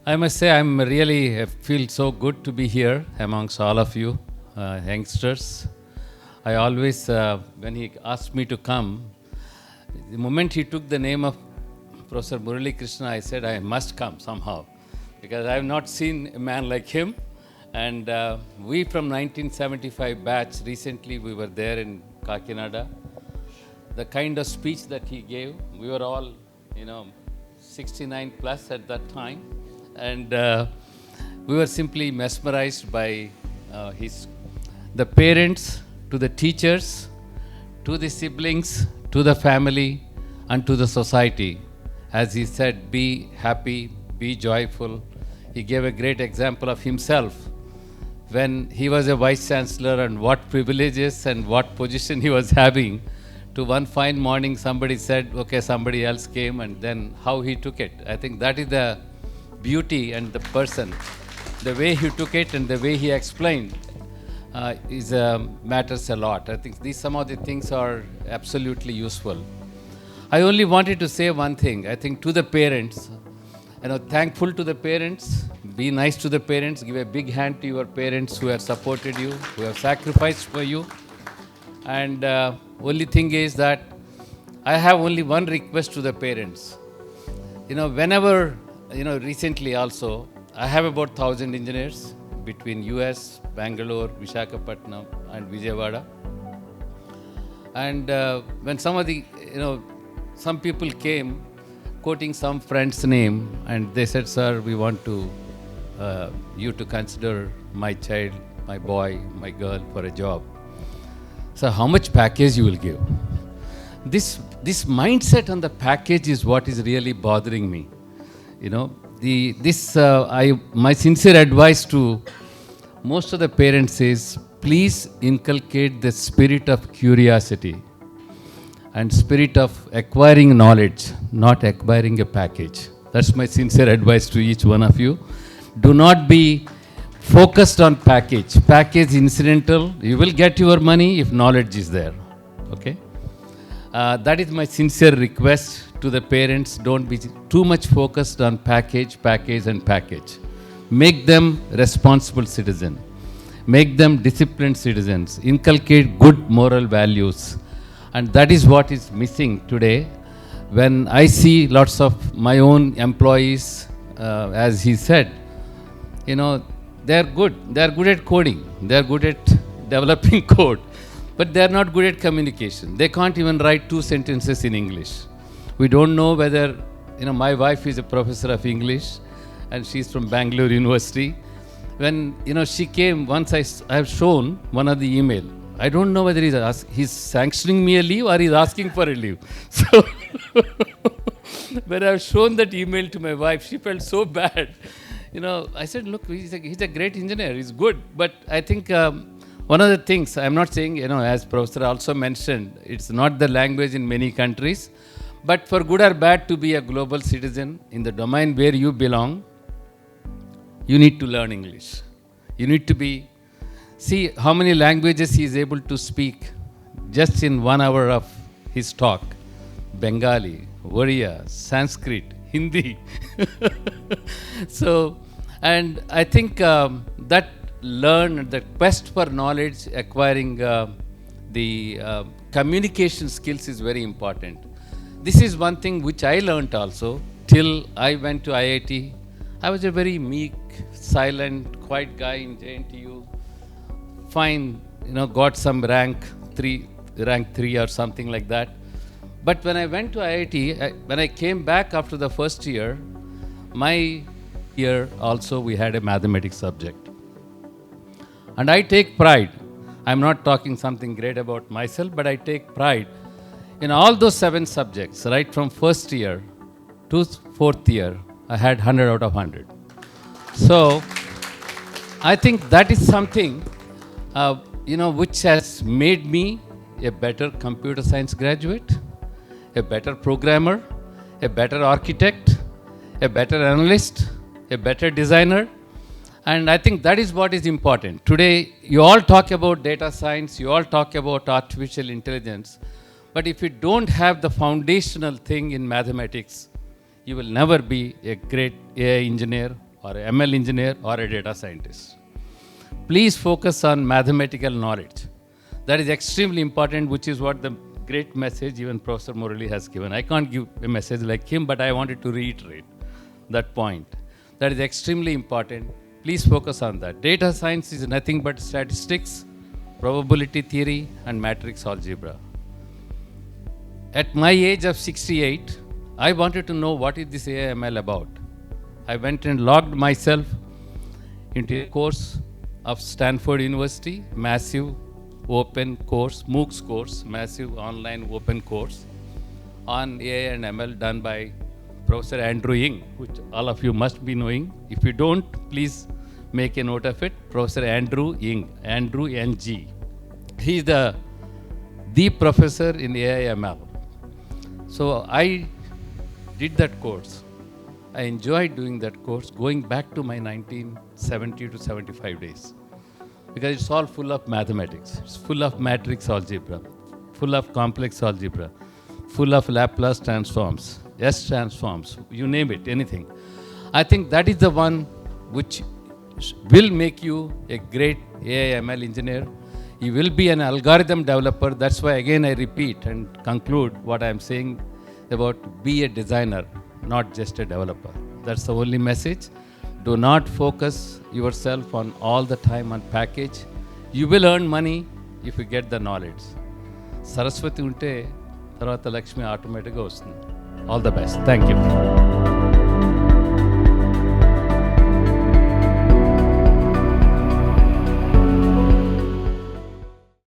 I must say, I'm really feel so good to be here amongst all of you youngsters. I always, when he asked me to come, the moment he took the name of Professor Murali Krishna, I said I must come somehow, because I have not seen a man like him. And we from 1975 batch, recently we were there in Kakinada. The kind of speech that he gave, we were all, 69 plus at that time. And we were simply mesmerized by the parents, to the teachers, to the siblings, to the family, and to the society. As he said, be happy, be joyful. He gave a great example of himself when he was a vice chancellor and what privileges and what position he was having. To one fine morning, somebody said, okay, somebody else came, and then how he took it. I think that is the beauty and the person. The way he took it and the way he explained matters a lot. I think some of the things are absolutely useful. I only wanted to say one thing. I think to the parents, thankful to the parents, be nice to the parents, give a big hand to your parents who have supported you, who have sacrificed for you. And only thing is that I have only one request to the parents. Whenever, recently also, I have about 1,000 engineers between US, Bangalore, Visakhapatnam, and Vijayawada. And when some people came quoting some friend's name, and they said, sir, we want you to consider my child, my boy, my girl for a job. So how much package you will give? This mindset on the package is what is really bothering me. My sincere advice to most of the parents is, please inculcate the spirit of curiosity and spirit of acquiring knowledge, not acquiring a package. That's my sincere advice to each one of you. Do not be focused on package. Package incidental. You will get your money if knowledge is there. Okay? That is my sincere request to the parents. Don't be too much focused on package. Make them responsible citizens. Make them disciplined citizens. Inculcate good moral values. And that is what is missing today. When I see lots of my own employees, as he said, they are good. They are good at coding. They are good at developing code. But they are not good at communication. They can't even write 2 sentences in English. We don't know whether, my wife is a professor of English and she's from Bangalore University. When, she came, once I have shown one of the email. I don't know whether he's sanctioning me a leave or he's asking for a leave. So, when I've shown that email to my wife, she felt so bad. I said, look, he's a great engineer, he's good. But I think one of the things, I'm not saying, as Professor also mentioned, it's not the language in many countries. But for good or bad, to be a global citizen in the domain where you belong, you need to learn English. You need to see how many languages he is able to speak just in 1 hour of his talk. Bengali, Oriya, Sanskrit, Hindi. So, and I think that quest for knowledge, acquiring the communication skills is very important. This is one thing which I learned also till I went to IIT. I was a very meek, silent, quiet guy in JNTU. Fine, got some rank 3 or something like that. But when I went to IIT, when I came back after the first year, my year also we had a mathematics subject. And I take pride. I'm not talking something great about myself, but I take pride in all those 7 subjects, right from first year to 4th year, I had 100 out of 100. So I think that is something, which has made me a better computer science graduate, a better programmer, a better architect, a better analyst, a better designer. And I think that is what is important. Today, you all talk about data science, you all talk about artificial intelligence. But if you don't have the foundational thing in mathematics, you will never be a great AI engineer or a ML engineer or a data scientist. Please focus on mathematical knowledge. That is extremely important, which is what the great message even Professor Murali has given. I can't give a message like him, but I wanted to reiterate that point. That is extremely important. Please focus on that. Data science is nothing but statistics, probability theory, and matrix algebra. At my age of 68, I wanted to know what is this AI/ML about. I went and logged myself into a course of Stanford University, massive open course, MOOCs course, massive online open course on AI and ML done by Professor Andrew Ng, which all of you must be knowing. If you don't, please make a note of it. Professor Andrew Ng, Andrew NG. He is the professor in AI/ML. So I did that course. I enjoyed doing that course, going back to my 1970 to 75 days. Because it's all full of mathematics. It's full of matrix algebra, full of complex algebra, full of Laplace transforms, S transforms, you name it, anything. I think that is the one which will make you a great AI/ML engineer. You will be an algorithm developer. That's why again I repeat and conclude what I'm saying about be a designer, not just a developer. That's the only message. Do not focus yourself on all the time on package. You will earn money if you get the knowledge. Saraswati unte tarvata Lakshmi automatically vastund. All the best. Thank you.